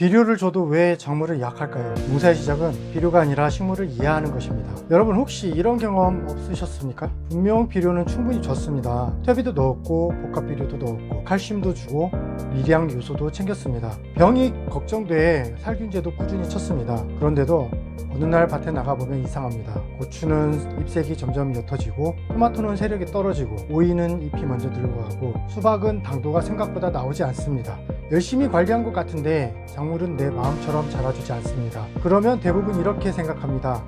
비료를 줘도 왜 작물은 약할까요? 농사의 시작은 비료가 아니라 식물을 이해하는 것입니다. 여러분 혹시 이런 경험 없으셨습니까? 분명 비료는 충분히 줬습니다. 퇴비도 넣었고 복합비료도 넣었고 칼슘도 주고 미량 요소도 챙겼습니다. 병이 걱정돼 살균제도 꾸준히 쳤습니다. 그런데도 어느 날 밭에 나가보면 이상합니다. 고추는 잎색이 점점 옅어지고 토마토는 세력이 떨어지고 오이는 잎이 먼저 들어가고 수박은 당도가 생각보다 나오지 않습니다. 열심히 관리한 것 같은데 작물은 내 마음처럼 자라주지 않습니다. 그러면 대부분 이렇게 생각합니다.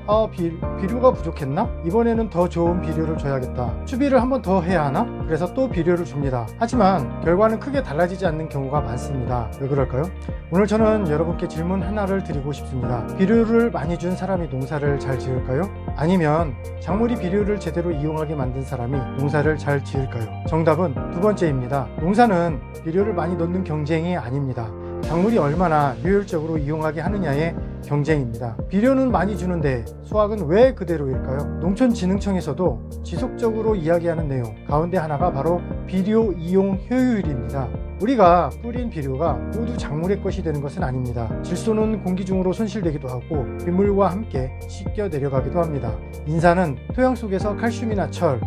비료가 부족했나? 이번에는 더 좋은 비료를 줘야겠다. 추비를 한 번 더 해야 하나? 그래서 또 비료를 줍니다. 하지만 결과는 크게 달라지지 않는 경우가 많습니다. 왜 그럴까요? 오늘 저는 여러분께 질문 하나를 드리고 싶습니다. 비료를 많이 준 사람이 농사를 잘 지을까요? 아니면 작물이 비료를 제대로 이용하게 만든 사람이 농사를 잘 지을까요? 정답은 두 번째입니다. 농사는 비료를 많이 넣는 경쟁이 아닙니다. 작물이 얼마나 효율적으로 이용하게 하느냐의 경쟁입니다. 비료는 많이 주는데 수확은 왜 그대로일까요? 농촌진흥청에서도 지속적으로 이야기하는 내용 가운데 하나가 바로 비료 이용 효율입니다. 우리가 뿌린 비료가 모두 작물의 것이 되는 것은 아닙니다. 질소는 공기 중으로 손실되기도 하고 빗물과 함께 씻겨 내려가기도 합니다. 인산은 토양 속에서 칼슘이나 철,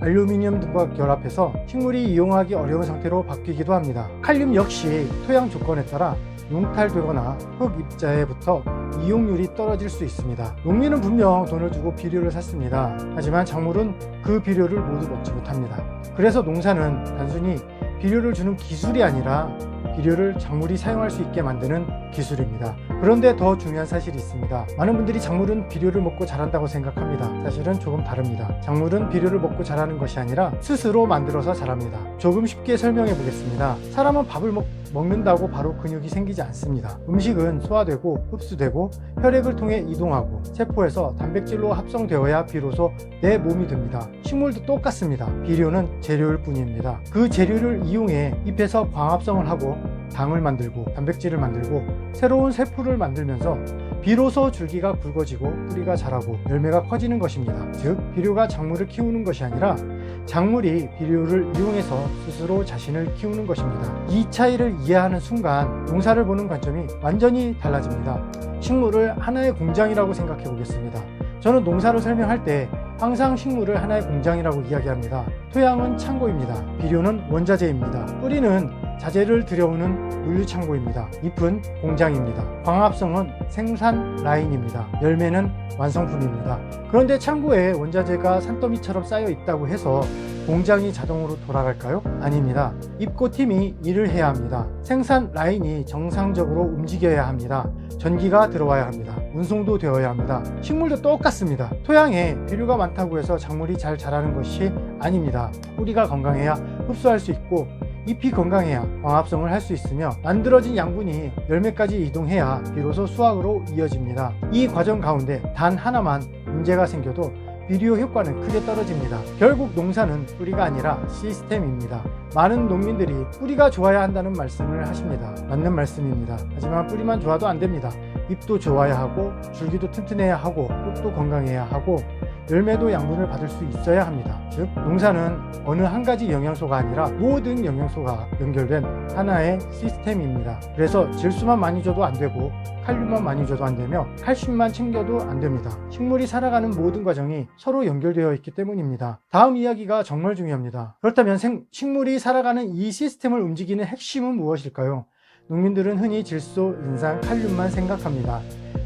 알루미늄 등과 결합해서 식물이 이용하기 어려운 상태로 바뀌기도 합니다. 칼륨 역시 토양 조건에 따라 융탈되거나 흙 입자에부터 이용률이 떨어질 수 있습니다. 농민은 분명 돈을 주고 비료를 샀습니다. 하지만 작물은 그 비료를 모두 먹지 못합니다. 그래서 농사는 단순히 비료를 주는 기술이 아니라 비료를 작물이 사용할 수 있게 만드는 기술입니다. 그런데 더 중요한 사실이 있습니다. 많은 분들이 작물은 비료를 먹고 자란다고 생각합니다. 사실은 조금 다릅니다. 작물은 비료를 먹고 자라는 것이 아니라 스스로 만들어서 자랍니다. 조금 쉽게 설명해 보겠습니다. 사람은 밥을 먹는다고 바로 근육이 생기지 않습니다. 음식은 소화되고 흡수되고 혈액을 통해 이동하고 세포에서 단백질로 합성되어야 비로소 내 몸이 됩니다. 식물도 똑같습니다. 비료는 재료일 뿐입니다. 그 재료를 이용해 잎에서 광합성을 하고 당을 만들고 단백질을 만들고 새로운 세포를 만들면서 비로소 줄기가 굵어지고 뿌리가 자라고 열매가 커지는 것입니다. 즉 비료가 작물을 키우는 것이 아니라 작물이 비료를 이용해서 스스로 자신을 키우는 것입니다. 이 차이를 이해하는 순간 농사를 보는 관점이 완전히 달라집니다. 식물을 하나의 공장이라고 생각해 보겠습니다. 저는 농사를 설명할 때 항상 식물을 하나의 공장이라고 이야기합니다. 토양은 창고입니다. 비료는 원자재입니다. 뿌리는 자재를 들여오는 물류창고입니다. 잎은 공장입니다. 광합성은 생산 라인입니다. 열매는 완성품입니다. 그런데 창고에 원자재가 산더미처럼 쌓여 있다고 해서 공장이 자동으로 돌아갈까요? 아닙니다. 잎꽃팀이 일을 해야 합니다. 생산 라인이 정상적으로 움직여야 합니다. 전기가 들어와야 합니다. 운송도 되어야 합니다. 식물도 똑같습니다. 토양에 비료가 많다고 해서 작물이 잘 자라는 것이 아닙니다. 뿌리가 건강해야 흡수할 수 있고 잎이 건강해야 광합성을 할 수 있으며 만들어진 양분이 열매까지 이동해야 비로소 수확으로 이어집니다. 이 과정 가운데 단 하나만 문제가 생겨도 비료 효과는 크게 떨어집니다. 결국 농사는 뿌리가 아니라 시스템입니다. 많은 농민들이 뿌리가 좋아야 한다는 말씀을 하십니다. 맞는 말씀입니다. 하지만 뿌리만 좋아도 안 됩니다. 잎도 좋아야 하고 줄기도 튼튼해야 하고 꽃도 건강해야 하고 열매도 양분을 받을 수 있어야 합니다. 즉 농사는 어느 한 가지 영양소가 아니라 모든 영양소가 연결된 하나의 시스템입니다. 그래서 질소만 많이 줘도 안 되고 칼륨만 많이 줘도 안 되며 칼슘만 챙겨도 안 됩니다. 식물이 살아가는 모든 과정이 서로 연결되어 있기 때문입니다. 다음 이야기가 정말 중요합니다. 그렇다면 식물이 살아가는 이 시스템을 움직이는 핵심은 무엇일까요? 농민들은 흔히 질소, 인산, 칼륨만 생각합니다.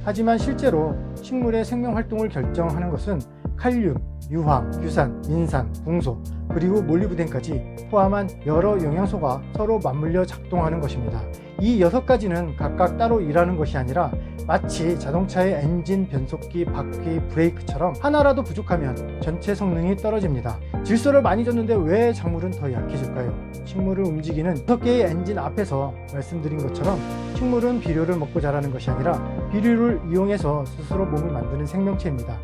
하지만 실제로 식물의 생명활동을 결정하는 것은 칼륨, 유황, 유산, 인산, 붕소, 그리고 몰리브덴까지 포함한 여러 영양소가 서로 맞물려 작동하는 것입니다. 이 6가지는 각각 따로 일하는 것이 아니라 마치 자동차의 엔진, 변속기, 바퀴, 브레이크처럼 하나라도 부족하면 전체 성능이 떨어집니다. 질소를 많이 줬는데 왜 작물은 더 약해질까요? 식물을 움직이는 6개의 엔진 앞에서 말씀드린 것처럼 식물은 비료를 먹고 자라는 것이 아니라 비료를 이용해서 스스로 몸을 만드는 생명체입니다.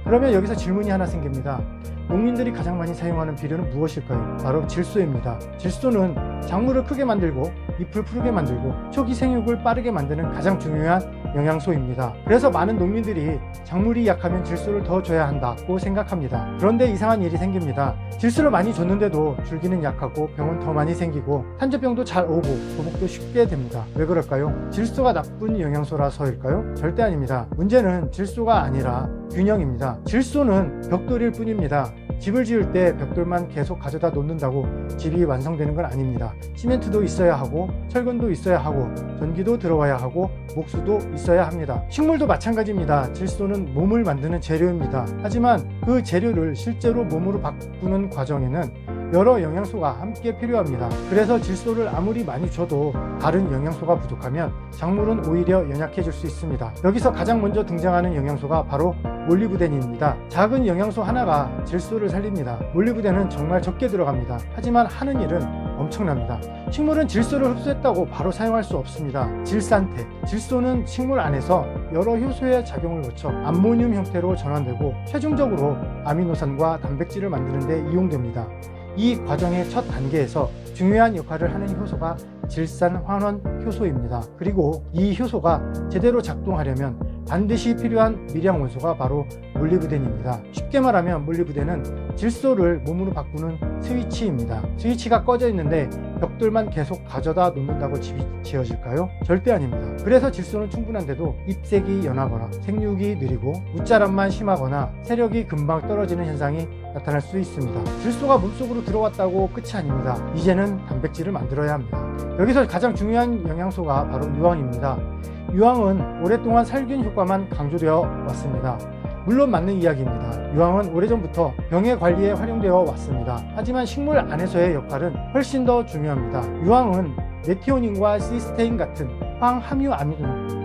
그러면 여기서 질문이 하나 생깁니다. 농민들이 가장 많이 사용하는 비료는 무엇일까요? 바로 질소입니다. 질소는 작물을 크게 만들고 잎을 푸르게 만들고 초기 생육을 빠르게 만드는 가장 중요한 영양소입니다. 그래서 많은 농민들이 작물이 약하면 질소를 더 줘야 한다고 생각합니다. 그런데 이상한 일이 생깁니다. 질소를 많이 줬는데도 줄기는 약하고 병은 더 많이 생기고 탄저병도 잘 오고 도복도 쉽게 됩니다. 왜 그럴까요? 질소가 나쁜 영양소라서일까요? 절대 아닙니다. 문제는 질소가 아니라 균형입니다. 질소는 벽돌일 뿐입니다. 집을 지을 때 벽돌만 계속 가져다 놓는다고 집이 완성되는 건 아닙니다. 시멘트도 있어야 하고 철근도 있어야 하고 전기도 들어와야 하고 목수도 있어야 합니다. 식물도 마찬가지입니다. 질소는 몸을 만드는 재료입니다. 하지만 그 재료를 실제로 몸으로 바꾸는 과정에는 여러 영양소가 함께 필요합니다. 그래서 질소를 아무리 많이 줘도 다른 영양소가 부족하면 작물은 오히려 연약해질 수 있습니다. 여기서 가장 먼저 등장하는 영양소가 바로 몰리브덴입니다. 작은 영양소 하나가 질소를 살립니다. 몰리브덴은 정말 적게 들어갑니다. 하지만 하는 일은 엄청납니다. 식물은 질소를 흡수했다고 바로 사용할 수 없습니다. 질산태, 질소는 식물 안에서 여러 효소의 작용을 거쳐 암모늄 형태로 전환되고 최종적으로 아미노산과 단백질을 만드는 데 이용됩니다. 이 과정의 첫 단계에서 중요한 역할을 하는 효소가 질산환원 효소입니다. 그리고 이 효소가 제대로 작동하려면 반드시 필요한 미량 원소가 바로 몰리브덴입니다. 쉽게 말하면 몰리브덴은 질소를 몸으로 바꾸는 스위치입니다. 스위치가 꺼져 있는데 벽돌만 계속 가져다 놓는다고 집이 지어질까요? 절대 아닙니다. 그래서 질소는 충분한데도 잎색이 연하거나 생육이 느리고 웃자람만 심하거나 세력이 금방 떨어지는 현상이 나타날 수 있습니다. 질소가 몸속으로 들어왔다고 끝이 아닙니다. 이제는 단백질을 만들어야 합니다. 여기서 가장 중요한 영양소가 바로 유황입니다. 유황은 오랫동안 살균 효과만 강조되어 왔습니다. 물론 맞는 이야기입니다. 유황은 오래전부터 병의 관리에 활용되어 왔습니다. 하지만 식물 안에서의 역할은 훨씬 더 중요합니다. 유황은 메티오닌과 시스테인 같은 황함유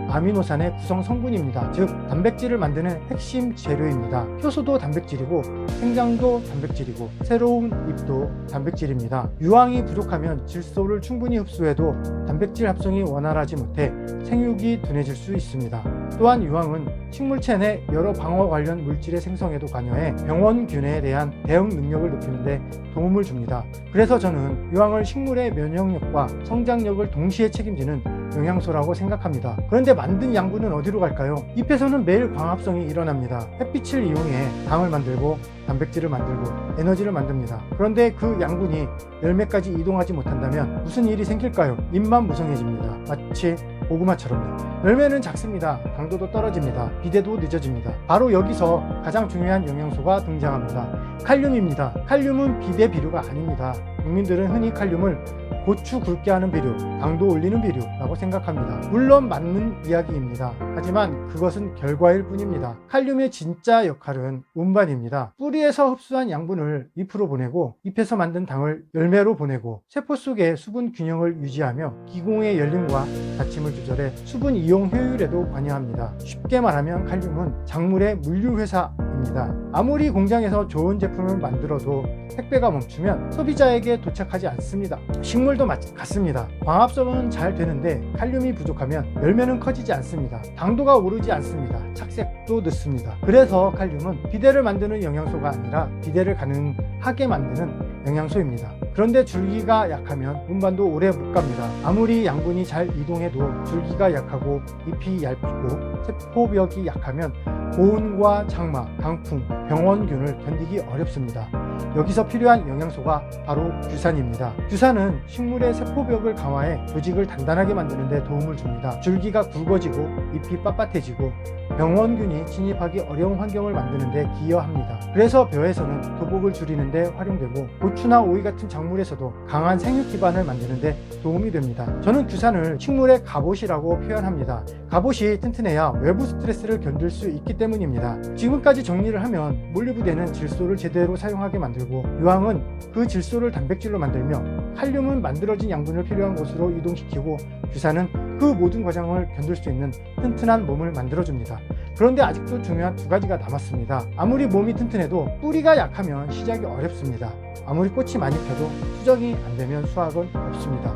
아미노산의 구성 성분입니다. 즉 단백질을 만드는 핵심 재료입니다. 효소도 단백질이고 생장도 단백질이고 새로운 잎도 단백질입니다. 유황이 부족하면 질소를 충분히 흡수해도 단백질 합성이 원활하지 못해 생육이 둔해질 수 있습니다. 또한 유황은 식물체 내 여러 방어 관련 물질의 생성에도 관여해 병원균에 대한 대응 능력을 높이는 데 도움을 줍니다. 그래서 저는 유황을 식물의 면역력과 성장력을 동시에 책임지는 영양소라고 생각합니다. 그런데 만든 양분은 어디로 갈까요? 잎에서는 매일 광합성이 일어납니다. 햇빛을 이용해 당을 만들고 단백질을 만들고 에너지를 만듭니다. 그런데 그 양분이 열매까지 이동하지 못한다면 무슨 일이 생길까요? 잎만 무성해집니다. 마치 고구마처럼요. 열매는 작습니다. 당도도 떨어집니다. 비대도 늦어집니다. 바로 여기서 가장 중요한 영양소가 등장합니다. 칼륨입니다. 칼륨은 비대 비료가 아닙니다. 국민들은 흔히 칼륨을 고추 굵게 하는 비료, 당도 올리는 비료라고 생각합니다. 물론 맞는 이야기입니다. 하지만 그것은 결과일 뿐입니다. 칼륨의 진짜 역할은 운반입니다. 뿌리에서 흡수한 양분을 잎으로 보내고 잎에서 만든 당을 열매로 보내고 세포 속의 수분 균형을 유지하며 기공의 열림과 닫힘을 조절해 수분 이용 효율에도 관여합니다. 쉽게 말하면 칼륨은 작물의 물류회사입니다. 아무리 공장에서 좋은 제품을 만들어도 택배가 멈추면 소비자에게 도착하지 않습니다. 식물도 같습니다. 광합성은 잘 되는데 칼륨이 부족하면 열매는 커지지 않습니다. 당도가 오르지 않습니다. 착색도 늦습니다. 그래서 칼륨은 비대를 만드는 영양소가 아니라 비대를 가능하게 만드는 영양소입니다. 그런데 줄기가 약하면 운반도 오래 못 갑니다. 아무리 양분이 잘 이동해도 줄기가 약하고 잎이 얇고 세포벽이 약하면 고온과 장마, 강풍, 병원균을 견디기 어렵습니다. 여기서 필요한 영양소가 바로 규산입니다. 규산은 식물의 세포벽을 강화해 조직을 단단하게 만드는 데 도움을 줍니다. 줄기가 굵어지고 잎이 빳빳해지고 병원균이 진입하기 어려운 환경을 만드는 데 기여합니다. 그래서 벼에서는 도복을 줄이는 데 활용되고 고추나 오이 같은 작물에서도 강한 생육 기반을 만드는 데 도움이 됩니다. 저는 규산을 식물의 갑옷이라고 표현합니다. 갑옷이 튼튼해야 외부 스트레스를 견딜 수 있기 때문입니다. 지금까지 정리를 하면 몰리브덴은 질소를 제대로 사용하게 만들고 유황은 그 질소를 단백질로 만들며 칼륨은 만들어진 양분을 필요한 곳으로 이동시키고 규산은 그 모든 과정을 견딜 수 있는 튼튼한 몸을 만들어줍니다. 그런데 아직도 중요한 두 가지가 남았습니다. 아무리 몸이 튼튼해도 뿌리가 약하면 시작이 어렵습니다. 아무리 꽃이 많이 펴도 수정이 안 되면 수확은 없습니다.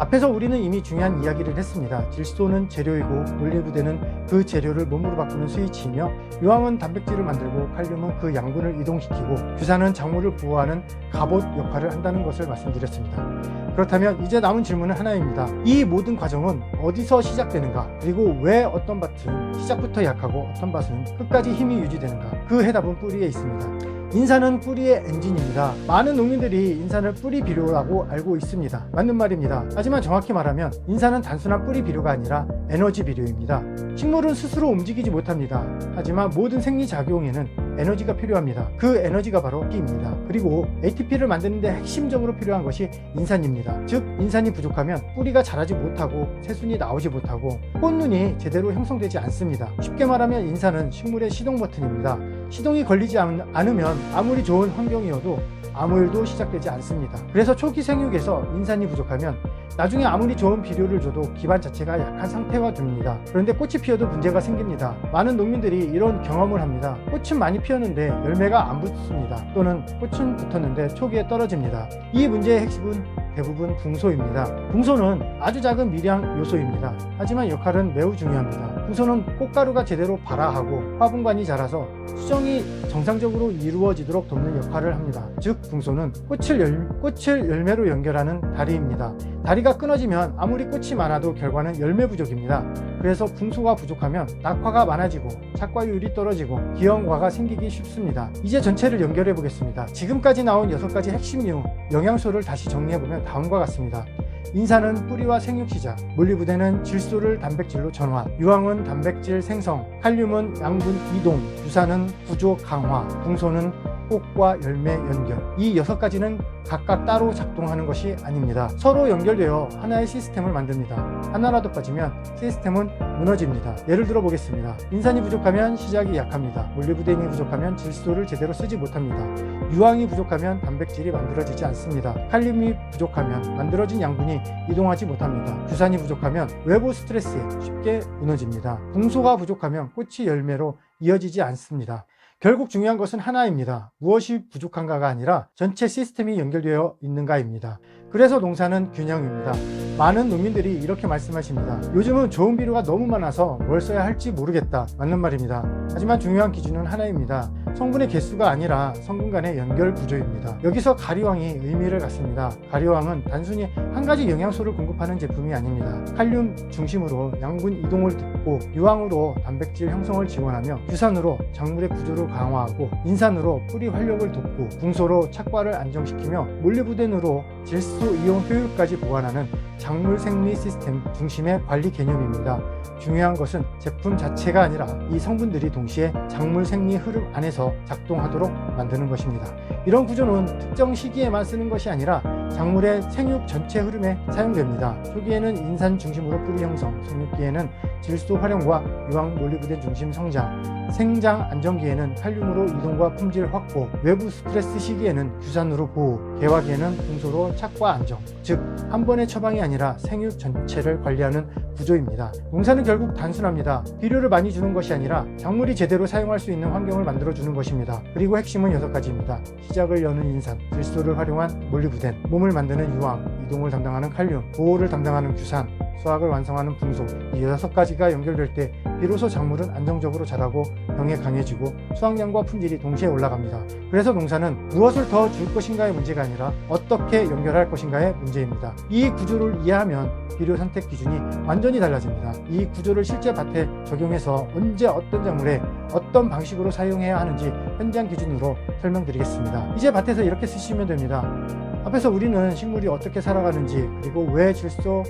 앞에서 우리는 이미 중요한 이야기를 했습니다. 질소는 재료이고 몰리브덴은 그 재료를 몸으로 바꾸는 스위치이며 유황은 단백질을 만들고 칼륨은 그 양분을 이동시키고 규산은 작물을 보호하는 갑옷 역할을 한다는 것을 말씀드렸습니다. 그렇다면 이제 남은 질문은 하나입니다. 이 모든 과정은 어디서 시작되는가? 그리고 왜 어떤 밭은 시작부터 약하고 어떤 밭은 끝까지 힘이 유지되는가? 그 해답은 뿌리에 있습니다. 인산은 뿌리의 엔진입니다. 많은 농민들이 인산을 뿌리 비료라고 알고 있습니다. 맞는 말입니다. 하지만 정확히 말하면 인산은 단순한 뿌리 비료가 아니라 에너지 비료입니다. 식물은 스스로 움직이지 못합니다. 하지만 모든 생리작용에는 에너지가 필요합니다. 그 에너지가 바로 기입니다. 그리고 ATP를 만드는 데 핵심적으로 필요한 것이 인산입니다. 즉 인산이 부족하면 뿌리가 자라지 못하고 새순이 나오지 못하고 꽃눈이 제대로 형성되지 않습니다. 쉽게 말하면 인산은 식물의 시동 버튼입니다. 시동이 걸리지 않으면 아무리 좋은 환경이어도 아무 일도 시작되지 않습니다. 그래서 초기 생육에서 인산이 부족하면 나중에 아무리 좋은 비료를 줘도 기반 자체가 약한 상태가 됩니다. 그런데 꽃이 피어도 문제가 생깁니다. 많은 농민들이 이런 경험을 합니다. 꽃은 많이 피었는데 열매가 안 붙습니다. 또는 꽃은 붙었는데 초기에 떨어집니다. 이 문제의 핵심은 대부분 붕소입니다. 붕소는 아주 작은 미량 요소입니다. 하지만 역할은 매우 중요합니다. 붕소는 꽃가루가 제대로 발화하고 화분관이 자라서 수정이 정상적으로 이루어지도록 돕는 역할을 합니다. 즉 붕소는 꽃을 열매로 연결하는 다리입니다. 다리가 끊어지면 아무리 꽃이 많아도 결과는 열매 부족입니다. 그래서 붕소가 부족하면 낙화가 많아지고 착과율이 떨어지고 기형과가 생기기 쉽습니다. 이제 전체를 연결해 보겠습니다. 지금까지 나온 6가지 핵심 영양소를 다시 정리해보면 다음과 같습니다. 인산은 뿌리와 생육 시작, 몰리브덴은 질소를 단백질로 전환, 유황은 단백질 생성, 칼륨은 양분 이동, 유산은 구조 강화, 붕소는 꽃과 열매 연결. 이 6가지는 각각 따로 작동하는 것이 아닙니다. 서로 연결되어 하나의 시스템을 만듭니다. 하나라도 빠지면 시스템은 무너집니다. 예를 들어 보겠습니다. 인산이 부족하면 시작이 약합니다. 몰리브덴이 부족하면 질소를 제대로 쓰지 못합니다. 유황이 부족하면 단백질이 만들어지지 않습니다. 칼륨이 부족하면 만들어진 양분이 이동하지 못합니다. 규산이 부족하면 외부 스트레스에 쉽게 무너집니다. 붕소가 부족하면 꽃이 열매로 이어지지 않습니다. 결국 중요한 것은 하나입니다. 무엇이 부족한가가 아니라 전체 시스템이 연결되어 있는가입니다. 그래서 농사는 균형입니다. 많은 농민들이 이렇게 말씀하십니다. 요즘은 좋은 비료가 너무 많아서 뭘 써야 할지 모르겠다. 맞는 말입니다. 하지만 중요한 기준은 하나입니다. 성분의 개수가 아니라 성분 간의 연결 구조입니다. 여기서 가리왕이 의미를 갖습니다. 가리왕은 단순히 한 가지 영양소를 공급하는 제품이 아닙니다. 칼륨 중심으로 양분 이동을 돕고, 유황으로 단백질 형성을 지원하며, 유산으로 작물의 구조를 강화하고, 인산으로 뿌리 활력을 돕고, 붕소로 착과를 안정시키며, 몰리브덴으로 질소 이온 효율까지 보완하는 작물 생리 시스템 중심의 관리 개념입니다. 중요한 것은 제품 자체가 아니라 이 성분들이 동시에 작물 생리 흐름 안에서 작동하도록 만드는 것입니다. 이런 구조는 특정 시기에만 쓰는 것이 아니라 작물의 생육 전체 흐름에 사용됩니다. 초기에는 인산 중심으로 뿌리 형성, 생육기에는 질소 활용과 유황 몰리브덴 중심 성장, 생장 안정기에는 칼륨으로 이동과 품질 확보, 외부 스트레스 시기에는 규산으로 보호, 개화기에는 붕소로 착과 안정. 즉, 한 번의 처방이 아니라 생육 전체를 관리하는 구조입니다. 농사는 결국 단순합니다. 비료를 많이 주는 것이 아니라 작물이 제대로 사용할 수 있는 환경을 만들어주는 것입니다. 그리고 핵심은 6가지입니다. 시작을 여는 인산, 질소를 활용한 몰리브덴, 몸을 만드는 유황, 이동을 담당하는 칼륨, 보호를 담당하는 규산, 수확을 완성하는 붕소. 이 6가지가 연결될 때 비로소 작물은 안정적으로 자라고 병에 강해지고 수확량과 품질이 동시에 올라갑니다. 그래서 농사는 무엇을 더 줄 것인가의 문제가 아니라 어떻게 연결할 것인가의 문제입니다. 이 구조를 이해하면 비료 선택 기준이 완전히 달라집니다. 이 구조를 실제 밭에 적용해서 언제 어떤 작물에 어떤 방식으로 사용해야 하는지 현장 기준으로 설명드리겠습니다. 이제 밭에서 이렇게 쓰시면 됩니다. 앞에서 우리는 식물이 어떻게 살아가는지, 그리고 왜 질소,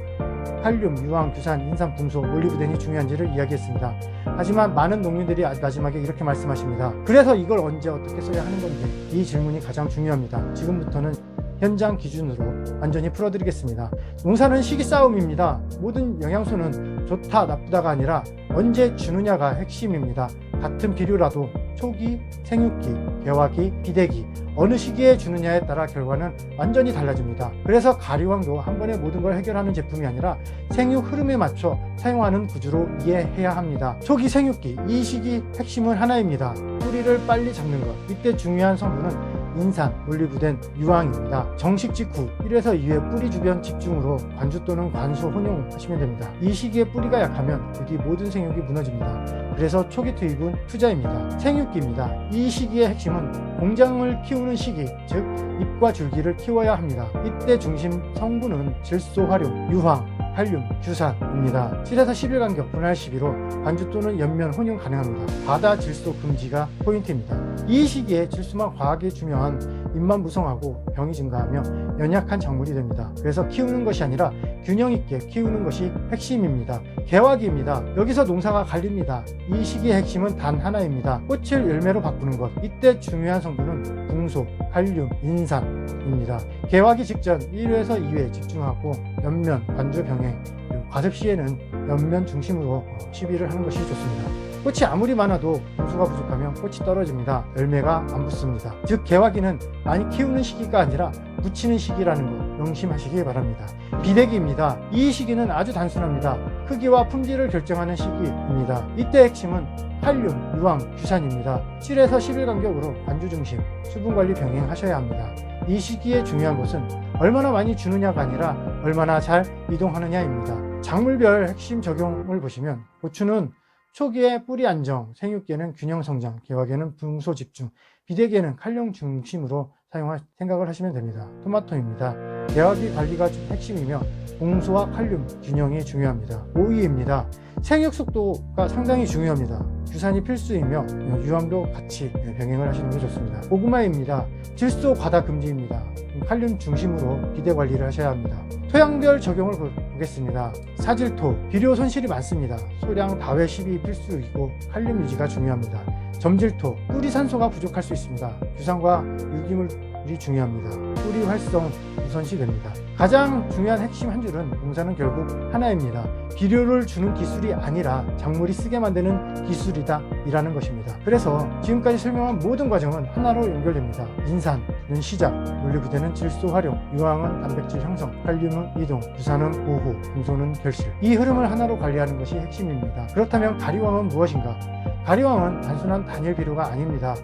칼륨, 유황, 규산, 인산, 붕소, 몰리브덴이 중요한지를 이야기했습니다. 하지만 많은 농민들이 마지막에 이렇게 말씀하십니다. 그래서 이걸 언제 어떻게 써야 하는 건데? 이 질문이 가장 중요합니다. 지금부터는 현장 기준으로 완전히 풀어드리겠습니다. 농사는 시기 싸움입니다. 모든 영양소는 좋다 나쁘다가 아니라 언제 주느냐가 핵심입니다. 같은 비료라도 초기, 생육기, 개화기, 비대기 어느 시기에 주느냐에 따라 결과는 완전히 달라집니다. 그래서 가리왕도 한 번에 모든 걸 해결하는 제품이 아니라 생육 흐름에 맞춰 사용하는 구조로 이해해야 합니다. 초기 생육기, 이 시기 핵심은 하나입니다. 뿌리를 빨리 잡는 것. 이때 중요한 성분은 인산, 올리브된 유황입니다. 정식 직후 1에서 2회 뿌리 주변 집중으로 관주 또는 관수 혼용하시면 됩니다. 이 시기에 뿌리가 약하면 그 뒤 모든 생육이 무너집니다. 그래서 초기 투입은 투자입니다. 생육기입니다. 이 시기의 핵심은 공장을 키우는 시기, 즉 잎과 줄기를 키워야 합니다. 이때 중심 성분은 질소 활용, 유황, 칼륨, 규산입니다. 7에서 10일 간격 분할 시기로 관주 또는 연면 혼용 가능합니다. 바다 질소 금지가 포인트입니다. 이 시기에 질소만 과하게 주면 잎만 무성하고 병이 증가하며 연약한 작물이 됩니다. 그래서 키우는 것이 아니라 균형 있게 키우는 것이 핵심입니다. 개화기입니다. 여기서 농사가 갈립니다. 이 시기의 핵심은 단 하나입니다. 꽃을 열매로 바꾸는 것. 이때 중요한 성분은 붕소, 칼륨, 인산입니다. 개화기 직전 1회에서 2회 집중하고 연면, 관주 병행, 그리고 과습 시에는 연면 중심으로 시비를 하는 것이 좋습니다. 꽃이 아무리 많아도 붕소가 부족하면 꽃이 떨어집니다. 열매가 안 붙습니다. 즉 개화기는 많이 키우는 시기가 아니라 묻히는 시기라는 것 명심하시기 바랍니다. 비대기입니다. 이 시기는 아주 단순합니다. 크기와 품질을 결정하는 시기입니다. 이때 핵심은 칼륨, 유황, 규산입니다. 7에서 10일 간격으로 관주 중심, 수분 관리 병행하셔야 합니다. 이 시기에 중요한 것은 얼마나 많이 주느냐가 아니라 얼마나 잘 이동하느냐입니다. 작물별 핵심 적용을 보시면 고추는 초기에 뿌리 안정, 생육기에는 균형 성장, 개화기에는 붕소 집중, 비대기에는 칼륨 중심으로 사용할 생각을 하시면 됩니다. 토마토입니다. 개화기 관리가 핵심이며 붕소와 칼륨 균형이 중요합니다. 오이입니다. 생육 속도가 상당히 중요합니다. 규산이 필수이며 유황도 같이 병행을 하시는 게 좋습니다. 고구마입니다. 질소 과다 금지입니다. 칼륨 중심으로 비대 관리를 하셔야 합니다. 토양별 적용을 보겠습니다. 사질토, 비료 손실이 많습니다. 소량 다회 시비 필수이고 칼륨 유지가 중요합니다. 점질토, 뿌리 산소가 부족할 수 있습니다. 규산과 유기물이 중요합니다. 뿌리 활성 우선시 됩니다. 가장 중요한 핵심 한 줄은 농사는 결국 하나입니다. 비료를 주는 기술이 아니라 작물이 쓰게 만드는 기술이다 이라는 것입니다. 그래서 지금까지 설명한 모든 과정은 하나로 연결됩니다. 인산은 시작, 올리브대는 질소 활용, 유황은 단백질 형성, 칼륨은 이동, 규산은 보호, 붕소는 결실. 이 흐름을 하나로 관리하는 것이 핵심입니다. 그렇다면 가리왕은 무엇인가? 가리왕은 단순한 단일 비료가 아닙니다.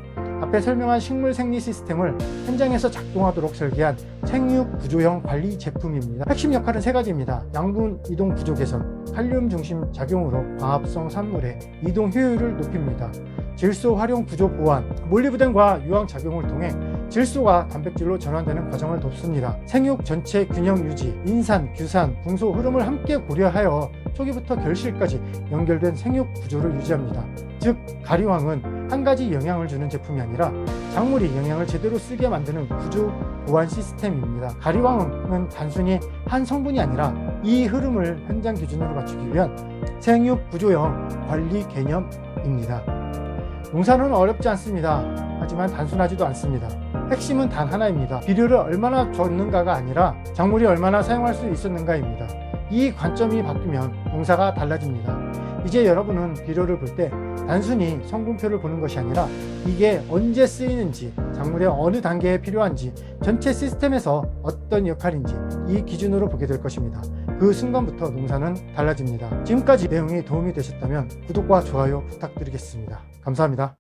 앞에 설명한 식물 생리 시스템을 현장에서 작동하도록 설계한 생육 구조형 관리 제품입니다. 핵심 역할은 세 가지입니다. 양분 이동 구조 개선, 칼륨 중심 작용으로 광합성 산물의 이동 효율을 높입니다. 질소 활용 구조 보완, 몰리브덴과 유황 작용을 통해 질소가 단백질로 전환되는 과정을 돕습니다. 생육 전체 균형 유지, 인산, 규산, 붕소 흐름을 함께 고려하여 초기부터 결실까지 연결된 생육 구조를 유지합니다. 즉 가리왕은 한 가지 영향을 주는 제품이 아니라 작물이 영양을 제대로 쓰게 만드는 구조 보완 시스템입니다. 가리왕은 단순히 한 성분이 아니라 이 흐름을 현장 기준으로 맞추기 위한 생육 구조형 관리 개념입니다. 농사는 어렵지 않습니다. 하지만 단순하지도 않습니다. 핵심은 단 하나입니다. 비료를 얼마나 줬는가가 아니라 작물이 얼마나 사용할 수 있었는가입니다. 이 관점이 바뀌면 농사가 달라집니다. 이제 여러분은 비료를 볼 때 단순히 성분표를 보는 것이 아니라 이게 언제 쓰이는지, 작물의 어느 단계에 필요한지, 전체 시스템에서 어떤 역할인지 이 기준으로 보게 될 것입니다. 그 순간부터 농사는 달라집니다. 지금까지 내용이 도움이 되셨다면 구독과 좋아요 부탁드리겠습니다. 감사합니다.